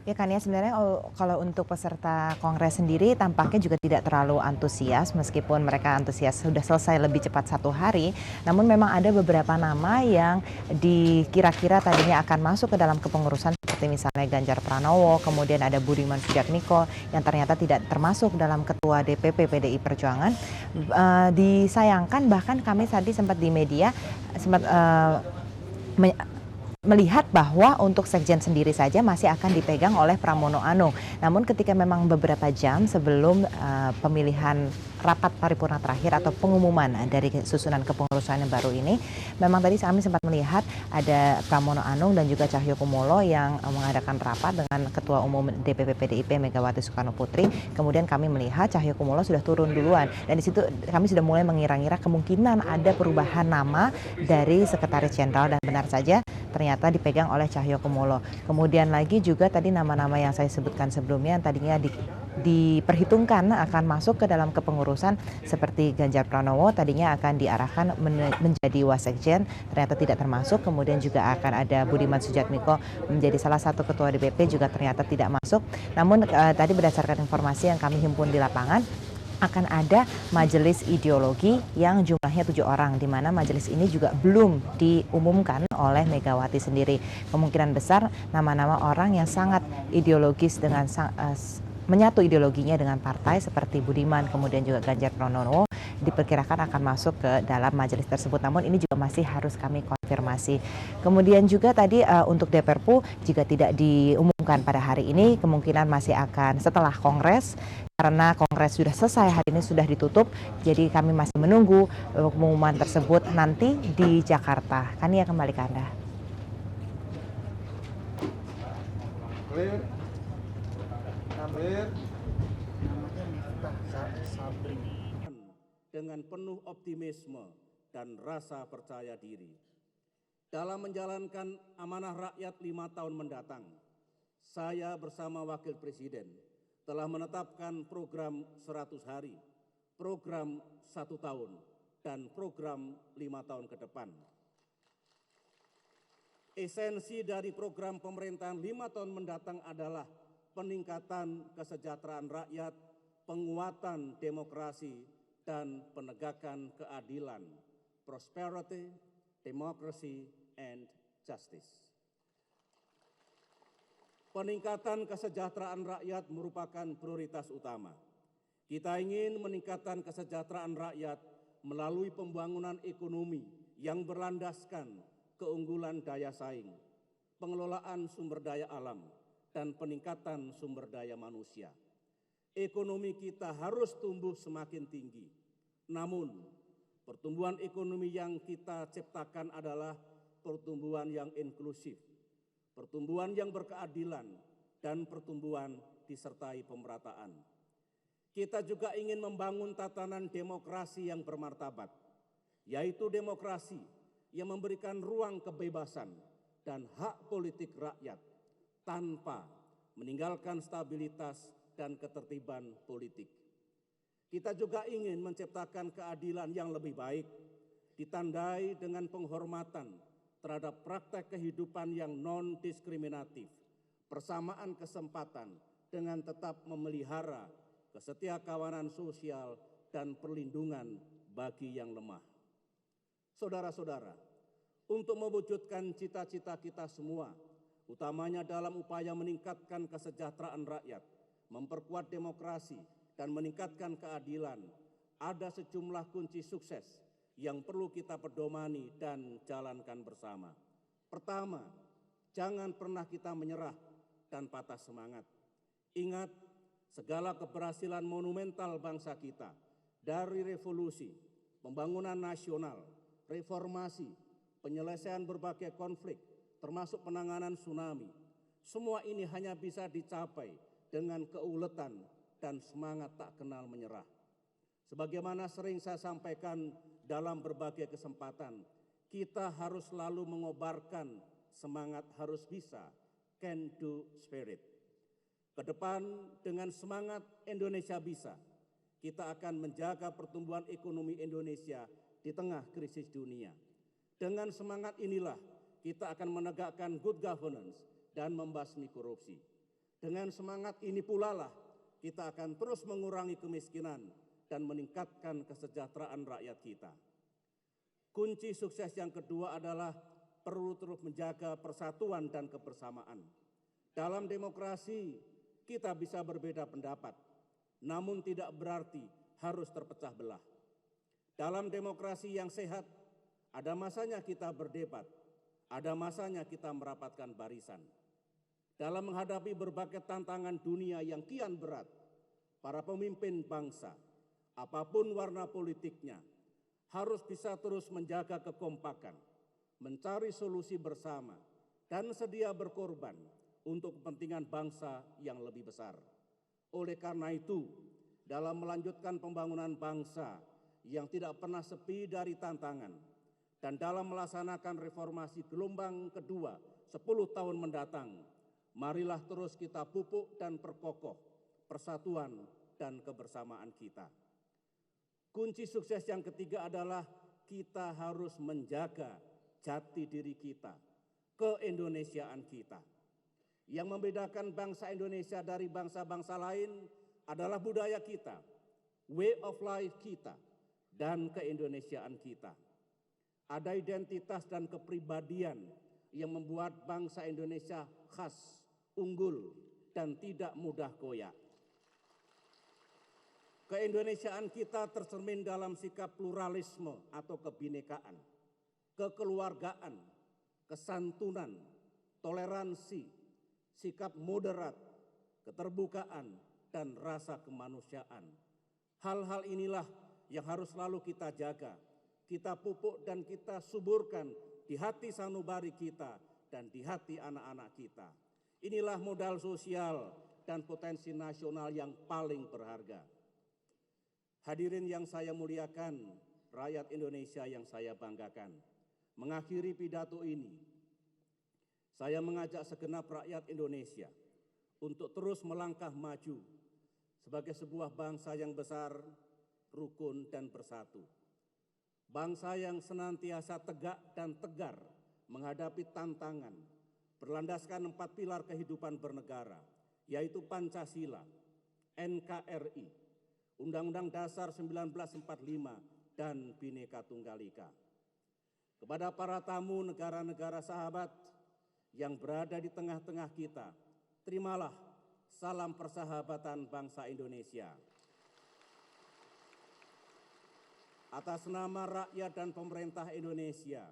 Ya kan ya, sebenarnya kalau untuk peserta kongres sendiri tampaknya juga tidak terlalu antusias, meskipun mereka antusias sudah selesai lebih cepat 1 hari, namun memang ada beberapa nama yang dikira-kira tadinya akan masuk ke dalam kepengurusan seperti misalnya Ganjar Pranowo, kemudian ada Budiman Sujatmiko yang ternyata tidak termasuk dalam ketua DPP PDI Perjuangan. Disayangkan bahkan kami tadi sempat di media sempat melihat bahwa untuk sekjen sendiri saja masih akan dipegang oleh Pramono Anung. Namun ketika memang beberapa jam sebelum pemilihan rapat paripurna terakhir atau pengumuman dari susunan kepengurusan yang baru ini, memang tadi kami sempat melihat ada Pramono Anung dan juga Cahyokumolo yang mengadakan rapat dengan Ketua Umum DPP PDIP Megawati Soekarno Putri. Kemudian kami melihat Cahyokumolo sudah turun duluan dan di situ kami sudah mulai mengira-ngira kemungkinan ada perubahan nama dari Sekretaris Jenderal, dan benar saja ternyata dipegang oleh Cahyokumolo. Kemudian lagi juga tadi nama-nama yang saya sebutkan sebelumnya yang tadinya diperhitungkan akan masuk ke dalam kepengurusan seperti Ganjar Pranowo tadinya akan diarahkan menjadi wasekjen, ternyata tidak termasuk. Kemudian juga akan ada Budiman Sujatmiko menjadi salah satu ketua DPP, juga ternyata tidak masuk. Namun tadi berdasarkan informasi yang kami himpun di lapangan, akan ada majelis ideologi yang jumlahnya 7 orang, di mana majelis ini juga belum diumumkan oleh Megawati sendiri. Kemungkinan besar nama-nama orang yang sangat ideologis dengan menyatu ideologinya dengan partai seperti Budiman, kemudian juga Ganjar Pranowo diperkirakan akan masuk ke dalam majelis tersebut. Namun ini juga masih harus kami konfirmasi. Kemudian juga tadi untuk DPRPU jika tidak diumumkan pada hari ini, kemungkinan masih akan setelah kongres. Karena kongres sudah selesai, hari ini sudah ditutup, jadi kami masih menunggu pengumuman tersebut nanti di Jakarta. Kania kembali ke Anda. Clear. Dengan penuh optimisme dan rasa percaya diri dalam menjalankan amanah rakyat 5 tahun mendatang, saya bersama Wakil Presiden telah menetapkan program 100 hari, program 1 tahun, dan program 5 tahun ke depan. Esensi dari program pemerintahan 5 tahun mendatang adalah peningkatan kesejahteraan rakyat, penguatan demokrasi, dan penegakan keadilan, prosperity, democracy, and justice. Peningkatan kesejahteraan rakyat merupakan prioritas utama. Kita ingin meningkatkan kesejahteraan rakyat melalui pembangunan ekonomi yang berlandaskan keunggulan daya saing, pengelolaan sumber daya alam, dan peningkatan sumber daya manusia. Ekonomi kita harus tumbuh semakin tinggi. Namun, pertumbuhan ekonomi yang kita ciptakan adalah pertumbuhan yang inklusif, pertumbuhan yang berkeadilan, dan pertumbuhan disertai pemerataan. Kita juga ingin membangun tatanan demokrasi yang bermartabat, yaitu demokrasi yang memberikan ruang kebebasan dan hak politik rakyat tanpa meninggalkan stabilitas dan ketertiban politik. Kita juga ingin menciptakan keadilan yang lebih baik, ditandai dengan penghormatan terhadap praktek kehidupan yang non-diskriminatif, persamaan kesempatan dengan tetap memelihara kesetiakawanan sosial dan perlindungan bagi yang lemah. Saudara-saudara, untuk mewujudkan cita-cita kita semua, utamanya dalam upaya meningkatkan kesejahteraan rakyat, memperkuat demokrasi, dan meningkatkan keadilan, ada sejumlah kunci sukses yang perlu kita pedomani dan jalankan bersama. Pertama, jangan pernah kita menyerah dan patah semangat. Ingat, segala keberhasilan monumental bangsa kita, dari revolusi, pembangunan nasional, reformasi, penyelesaian berbagai konflik, termasuk penanganan tsunami, semua ini hanya bisa dicapai dengan keuletan dan semangat tak kenal menyerah. Sebagaimana sering saya sampaikan dalam berbagai kesempatan, kita harus selalu mengobarkan semangat harus bisa, can do spirit. Kedepan dengan semangat Indonesia bisa, kita akan menjaga pertumbuhan ekonomi Indonesia di tengah krisis dunia. Dengan semangat inilah kita akan menegakkan good governance dan membasmi korupsi. Dengan semangat ini pula lah kita akan terus mengurangi kemiskinan dan meningkatkan kesejahteraan rakyat kita. Kunci sukses yang kedua adalah perlu terus menjaga persatuan dan kebersamaan. Dalam demokrasi kita bisa berbeda pendapat, namun tidak berarti harus terpecah belah. Dalam demokrasi yang sehat, ada masanya kita berdebat, ada masanya kita merapatkan barisan. Dalam menghadapi berbagai tantangan dunia yang kian berat, para pemimpin bangsa, apapun warna politiknya, harus bisa terus menjaga kekompakan, mencari solusi bersama, dan sedia berkorban untuk kepentingan bangsa yang lebih besar. Oleh karena itu, dalam melanjutkan pembangunan bangsa yang tidak pernah sepi dari tantangan, dan dalam melaksanakan reformasi gelombang kedua 10 tahun mendatang, marilah terus kita pupuk dan perkokoh persatuan dan kebersamaan kita. Kunci sukses yang ketiga adalah kita harus menjaga jati diri kita, keindonesiaan kita. Yang membedakan bangsa Indonesia dari bangsa-bangsa lain adalah budaya kita, way of life kita, dan keindonesiaan kita. Ada identitas dan kepribadian yang membuat bangsa Indonesia khas, unggul, dan tidak mudah goyah. Keindonesiaan kita tercermin dalam sikap pluralisme atau kebinekaan, kekeluargaan, kesantunan, toleransi, sikap moderat, keterbukaan, dan rasa kemanusiaan. Hal-hal inilah yang harus selalu kita jaga, kita pupuk dan kita suburkan di hati sanubari kita dan di hati anak-anak kita. Inilah modal sosial dan potensi nasional yang paling berharga. Hadirin yang saya muliakan, rakyat Indonesia yang saya banggakan. Mengakhiri pidato ini, saya mengajak segenap rakyat Indonesia untuk terus melangkah maju sebagai sebuah bangsa yang besar, rukun, dan bersatu. Bangsa yang senantiasa tegak dan tegar menghadapi tantangan, berlandaskan 4 pilar kehidupan bernegara, yaitu Pancasila, NKRI, Undang-Undang Dasar 1945, dan Bhinneka Tunggal Ika. Kepada para tamu negara-negara sahabat yang berada di tengah-tengah kita, terimalah salam persahabatan bangsa Indonesia. Atas nama rakyat dan pemerintah Indonesia,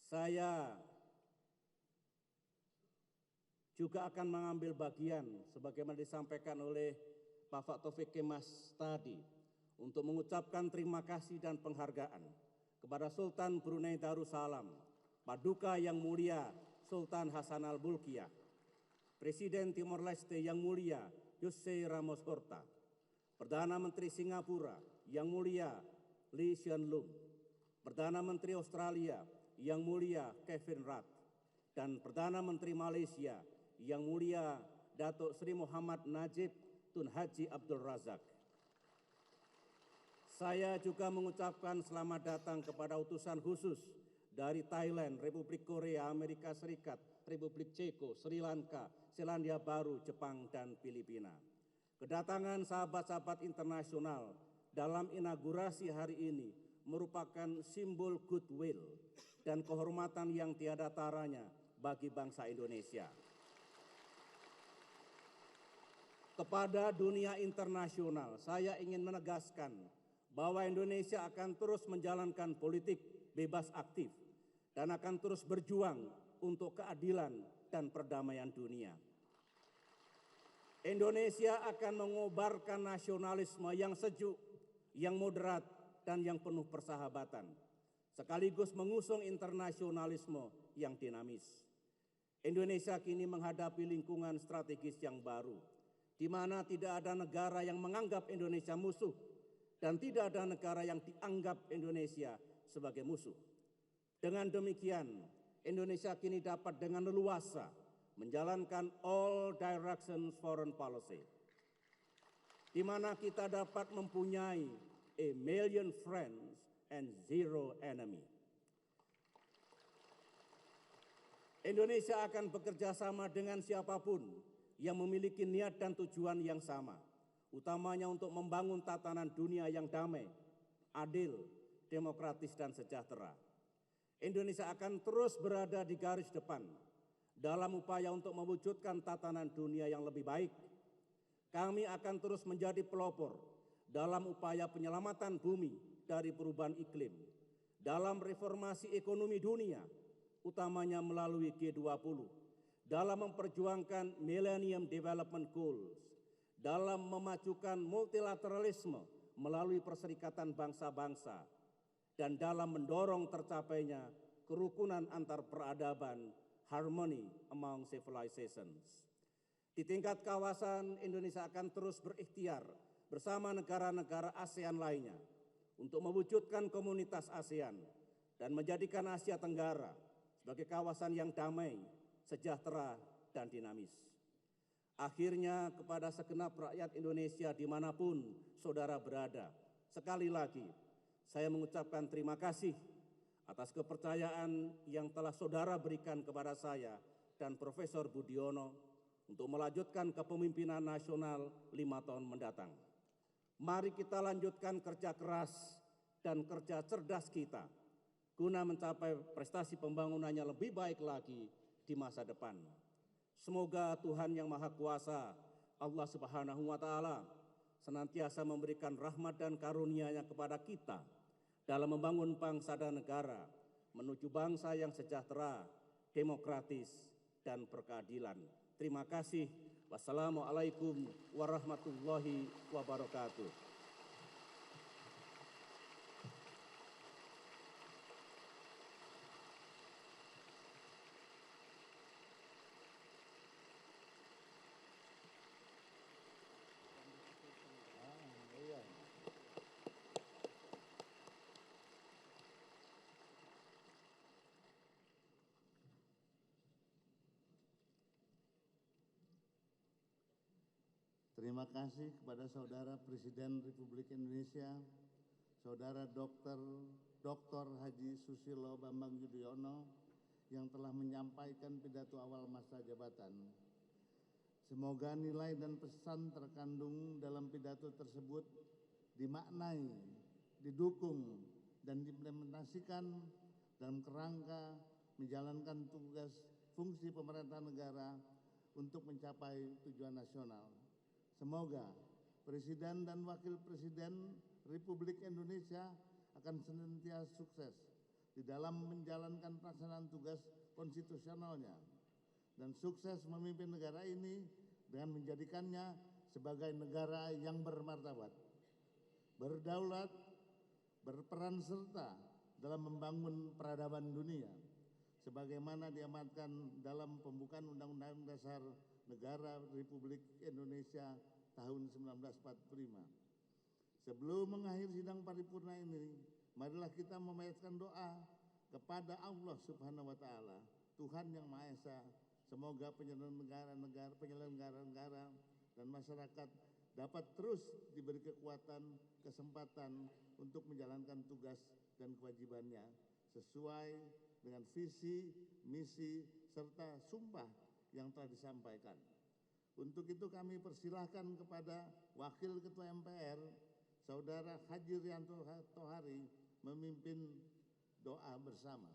saya juga akan mengambil bagian sebagaimana disampaikan oleh Pak Taufik Kemas tadi untuk mengucapkan terima kasih dan penghargaan kepada Sultan Brunei Darussalam, Paduka Yang Mulia Sultan Hasan Al-Bolkiah, Presiden Timor Leste Yang Mulia Jose Ramos Horta, Perdana Menteri Singapura Yang Mulia Lee Hsien Loong, Perdana Menteri Australia Yang Mulia Kevin Rudd, dan Perdana Menteri Malaysia Yang Mulia Datuk Seri Muhammad Najib Tun Haji Abdul Razak. Saya juga mengucapkan selamat datang kepada utusan khusus dari Thailand, Republik Korea, Amerika Serikat, Republik Ceko, Sri Lanka, Selandia Baru, Jepang, dan Filipina. Kedatangan sahabat-sahabat internasional dalam inaugurasi hari ini merupakan simbol goodwill dan kehormatan yang tiada taranya bagi bangsa Indonesia. Kepada dunia internasional, saya ingin menegaskan bahwa Indonesia akan terus menjalankan politik bebas aktif dan akan terus berjuang untuk keadilan dan perdamaian dunia. Indonesia akan mengobarkan nasionalisme yang sejuk, yang moderat, dan yang penuh persahabatan, sekaligus mengusung internasionalisme yang dinamis. Indonesia kini menghadapi lingkungan strategis yang baru, di mana tidak ada negara yang menganggap Indonesia musuh dan tidak ada negara yang dianggap Indonesia sebagai musuh. Dengan demikian, Indonesia kini dapat dengan leluasa menjalankan all directions foreign policy, di mana kita dapat mempunyai a million friends and zero enemy. Indonesia akan bekerja sama dengan siapapun yang memiliki niat dan tujuan yang sama, utamanya untuk membangun tatanan dunia yang damai, adil, demokratis, dan sejahtera. Indonesia akan terus berada di garis depan dalam upaya untuk mewujudkan tatanan dunia yang lebih baik. Kami akan terus menjadi pelopor dalam upaya penyelamatan bumi dari perubahan iklim, dalam reformasi ekonomi dunia, utamanya melalui G20, dalam memperjuangkan Millennium Development Goals, dalam memajukan multilateralisme melalui Perserikatan Bangsa-Bangsa, dan dalam mendorong tercapainya kerukunan antar peradaban, harmony among civilizations. Di tingkat kawasan, Indonesia akan terus berikhtiar bersama negara-negara ASEAN lainnya untuk mewujudkan komunitas ASEAN dan menjadikan Asia Tenggara sebagai kawasan yang damai, sejahtera, dan dinamis. Akhirnya, kepada segenap rakyat Indonesia dimanapun saudara berada, sekali lagi saya mengucapkan terima kasih atas kepercayaan yang telah saudara berikan kepada saya dan Profesor Budiono untuk melanjutkan kepemimpinan nasional 5 tahun mendatang. Mari kita lanjutkan kerja keras dan kerja cerdas kita guna mencapai prestasi pembangunan yang lebih baik lagi di masa depan. Semoga Tuhan Yang Maha Kuasa, Allah Subhanahu wa Ta'ala, senantiasa memberikan rahmat dan karunia-Nya kepada kita dalam membangun bangsa dan negara menuju bangsa yang sejahtera, demokratis, dan berkeadilan. Terima kasih. Wassalamualaikum warahmatullahi wabarakatuh. Terima kasih kepada Saudara Presiden Republik Indonesia, Saudara Dr. Haji Susilo Bambang Yudhoyono yang telah menyampaikan pidato awal masa jabatan. Semoga nilai dan pesan terkandung dalam pidato tersebut dimaknai, didukung, dan diimplementasikan dalam kerangka menjalankan tugas fungsi pemerintahan negara untuk mencapai tujuan nasional. Semoga Presiden dan Wakil Presiden Republik Indonesia akan senantiasa sukses di dalam menjalankan pelaksanaan tugas konstitusionalnya dan sukses memimpin negara ini dengan menjadikannya sebagai negara yang bermartabat, berdaulat, berperan serta dalam membangun peradaban dunia sebagaimana diamatkan dalam pembukaan Undang-Undang Dasar Negara Republik Indonesia tahun 1945. Sebelum mengakhiri sidang paripurna ini, marilah kita memanjatkan doa kepada Allah Subhanahu wa Ta'ala, Tuhan Yang Maha Esa. Semoga penyelenggara negara dan masyarakat dapat terus diberi kekuatan, kesempatan untuk menjalankan tugas dan kewajibannya sesuai dengan visi, misi, serta sumpah yang telah disampaikan. Untuk itu kami persilahkan kepada Wakil Ketua MPR, Saudara Haji Rianto Tohari, memimpin doa bersama.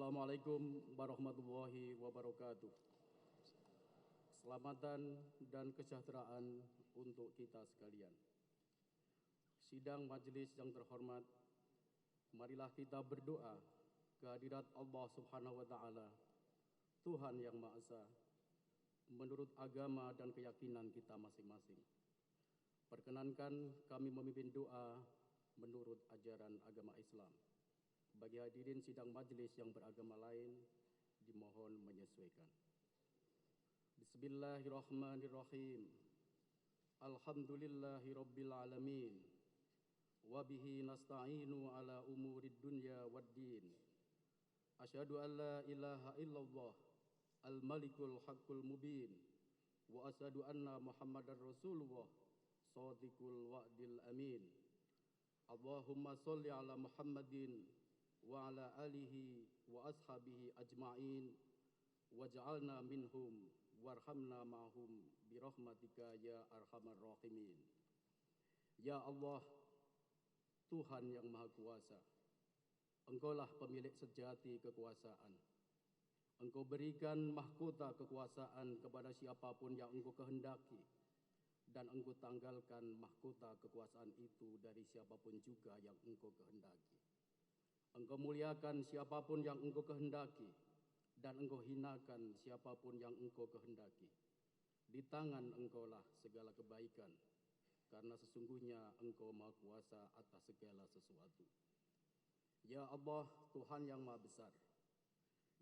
Assalamualaikum warahmatullahi wabarakatuh. Keselamatan dan kesejahteraan untuk kita sekalian. Sidang majelis yang terhormat, marilah kita berdoa kehadirat Allah Subhanahu wa Ta'ala, Tuhan Yang Maha Esa, menurut agama dan keyakinan kita masing-masing. Perkenankan kami memimpin doa menurut ajaran agama Islam. Bagi hadirin sidang majelis yang beragama lain, dimohon menyesuaikan. Bismillahirrahmanirrahim. Alhamdulillahi rabbil alamin. Wabihi nasta'inu ala umurid dunya waddin. Asyhadu an la ilaha illallah al-malikul haqqul mubin, wa asyhadu anna Muhammadar Rasulullah shadiqul wa'dil amin. Allahumma sholli ala Muhammadin wa ala alihi wa ashabihi ajma'in waj'alna minhum warhamna ma'hum birahmatika ya arhamar rahimin. Ya Allah, Tuhan yang Maha Kuasa, Engkaulah pemilik sejati kekuasaan. Engkau berikan mahkota kekuasaan kepada siapapun yang Engkau kehendaki, dan Engkau tanggalkan mahkota kekuasaan itu dari siapapun juga yang Engkau kehendaki. Engkau muliakan siapapun yang Engkau kehendaki, dan Engkau hinakan siapapun yang Engkau kehendaki. Di tangan Engkaulah segala kebaikan, karena sesungguhnya Engkau Maha Kuasa atas segala sesuatu. Ya Allah, Tuhan yang Maha Besar,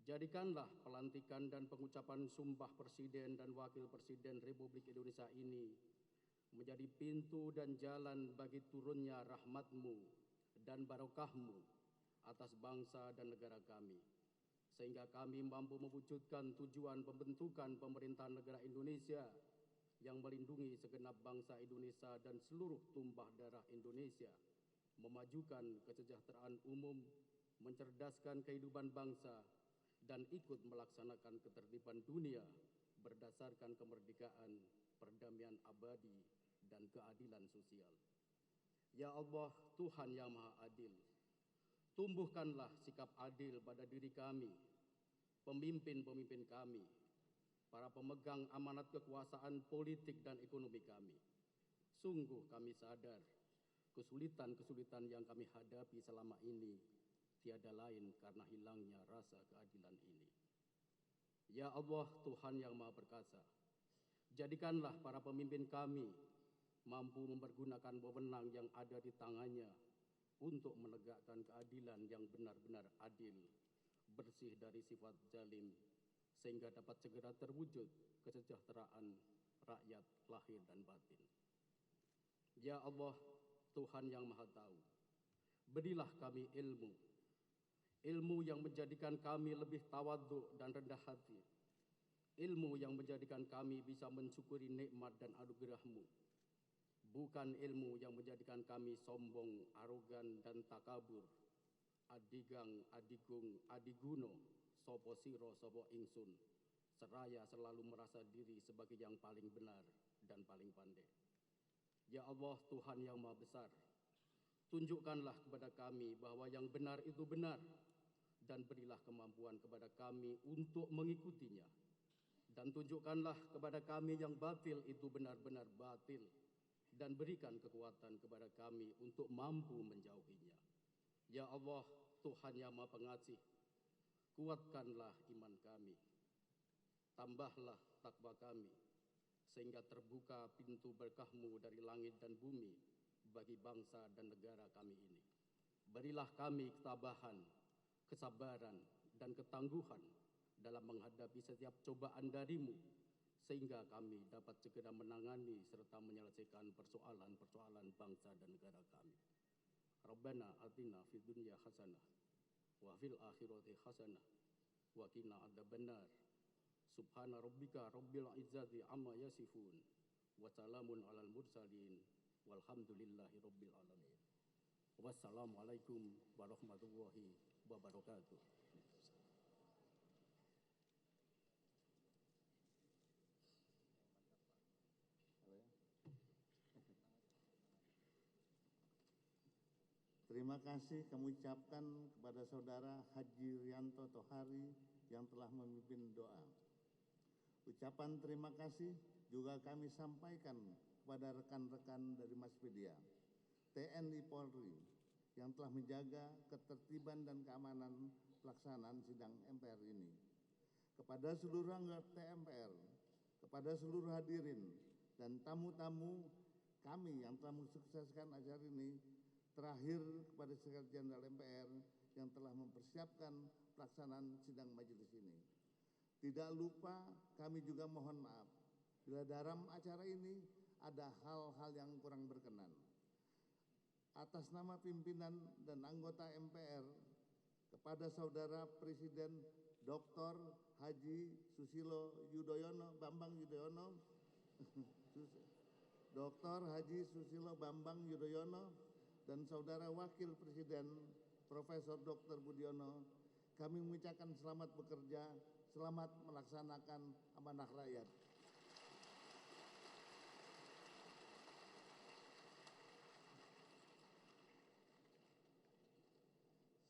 jadikanlah pelantikan dan pengucapan sumpah Presiden dan Wakil Presiden Republik Indonesia ini menjadi pintu dan jalan bagi turunnya rahmat-Mu dan barokah-Mu atas bangsa dan negara kami, sehingga kami mampu mewujudkan tujuan pembentukan pemerintahan negara Indonesia yang melindungi segenap bangsa Indonesia dan seluruh tumpah darah Indonesia, memajukan kesejahteraan umum, mencerdaskan kehidupan bangsa, dan ikut melaksanakan ketertiban dunia berdasarkan kemerdekaan, perdamaian abadi, dan keadilan sosial. Ya Allah, Tuhan yang Maha Adil, tumbuhkanlah sikap adil pada diri kami, pemimpin-pemimpin kami, para pemegang amanat kekuasaan politik dan ekonomi kami. Sungguh kami sadar kesulitan-kesulitan yang kami hadapi selama ini tiada lain karena hilangnya rasa keadilan ini. Ya Allah, Tuhan yang Maha Perkasa, jadikanlah para pemimpin kami mampu mempergunakan wewenang yang ada di tangannya untuk menegakkan keadilan yang benar-benar adil, bersih dari sifat zalim, sehingga dapat segera terwujud kesejahteraan rakyat lahir dan batin. Ya Allah, Tuhan yang Maha Tahu, berilah kami ilmu yang menjadikan kami lebih tawadhu dan rendah hati, ilmu yang menjadikan kami bisa mensyukuri nikmat dan anugerah-Mu, bukan ilmu yang menjadikan kami sombong, arogan, dan takabur, adigang, adigung, adiguno, sopo siro, sopo ingsun, seraya selalu merasa diri sebagai yang paling benar dan paling pandai. Ya Allah, Tuhan yang Maha Besar, tunjukkanlah kepada kami bahwa yang benar itu benar, dan berilah kemampuan kepada kami untuk mengikutinya. Dan tunjukkanlah kepada kami yang batil itu benar-benar batil, dan berikan kekuatan kepada kami untuk mampu menjauhinya. Ya Allah, Tuhan yang Maha Pengasih, kuatkanlah iman kami, tambahlah takwa kami, sehingga terbuka pintu berkah-Mu dari langit dan bumi bagi bangsa dan negara kami ini. Berilah kami ketabahan, kesabaran, dan ketangguhan dalam menghadapi setiap cobaan dari-Mu, sehingga kami dapat segera menangani serta menyelesaikan persoalan-persoalan bangsa dan negara kami. Rabbana atina fid dunya hasanah wa fil akhirati hasanah wa qina adzabannar. Subhana rabbika rabbil izzati amma yasifun wa salamun alal mursalin walhamdulillahi rabbil alamin. Wassalamualaikum warahmatullahi wabarakatuh. Terima kasih kami ucapkan kepada Saudara Haji Rianto Tohari yang telah memimpin doa. Ucapan terima kasih juga kami sampaikan kepada rekan-rekan dari Mass Media, TNI Polri yang telah menjaga ketertiban dan keamanan pelaksanaan sidang MPR ini. Kepada seluruh anggota MPR, kepada seluruh hadirin dan tamu-tamu kami yang telah mensukseskan acara ini, terakhir kepada Sekretaris Jenderal MPR yang telah mempersiapkan pelaksanaan sidang majelis ini. Tidak lupa kami juga mohon maaf bila dalam acara ini ada hal-hal yang kurang berkenan. Atas nama pimpinan dan anggota MPR kepada Saudara Presiden Dr. Haji Susilo Yudhoyono Bambang Yudhoyono, Dr. Haji Susilo Bambang Yudhoyono, dan Saudara Wakil Presiden Profesor Dr. Budiono, kami mengucapkan selamat bekerja, selamat melaksanakan amanah rakyat.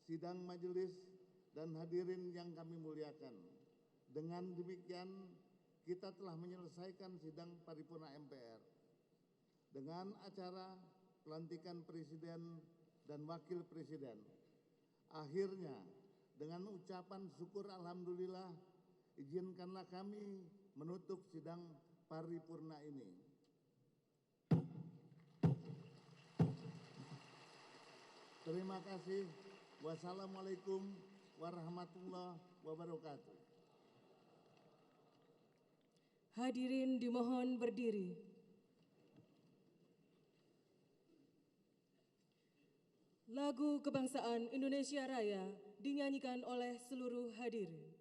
Sidang majelis dan hadirin yang kami muliakan, dengan demikian kita telah menyelesaikan sidang paripurna MPR dengan acara pelantikan Presiden dan Wakil Presiden. Akhirnya, dengan ucapan syukur alhamdulillah, izinkanlah kami menutup sidang paripurna ini. Terima kasih. Wassalamualaikum warahmatullahi wabarakatuh. Hadirin dimohon berdiri. Lagu Kebangsaan Indonesia Raya dinyanyikan oleh seluruh hadirin.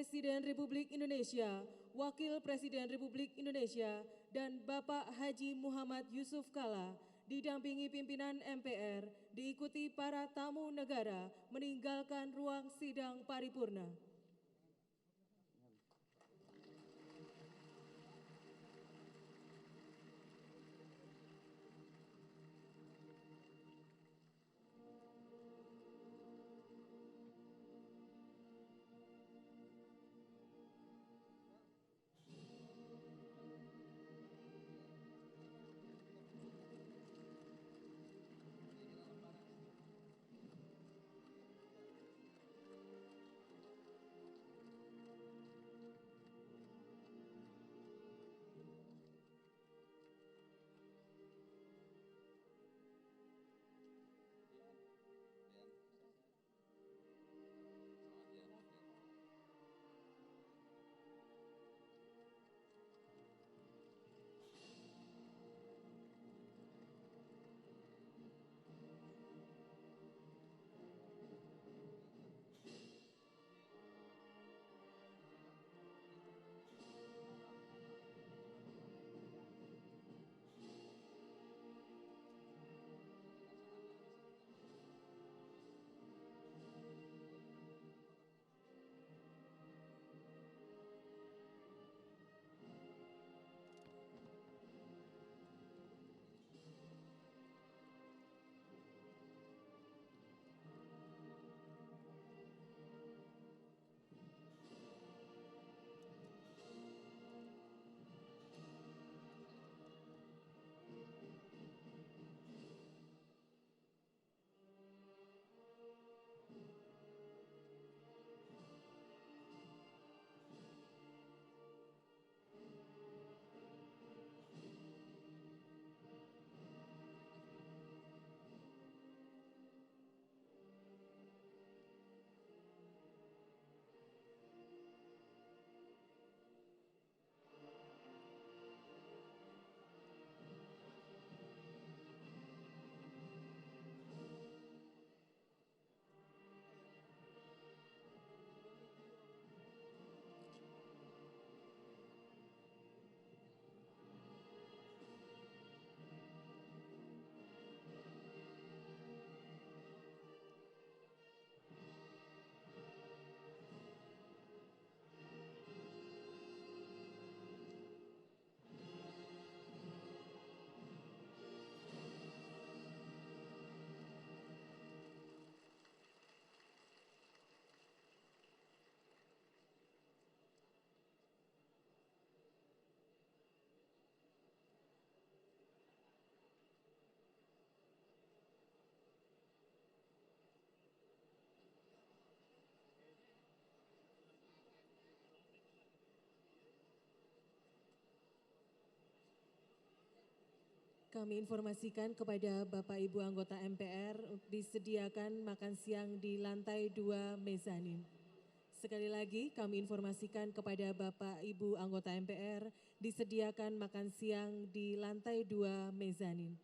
Presiden Republik Indonesia, Wakil Presiden Republik Indonesia, dan Bapak Haji Muhammad Yusuf Kalla didampingi pimpinan MPR, diikuti para tamu negara meninggalkan ruang sidang paripurna. Kami informasikan kepada Bapak Ibu anggota MPR disediakan makan siang di lantai 2 mezanin. Sekali lagi kami informasikan kepada Bapak Ibu anggota MPR disediakan makan siang di lantai 2 mezanin.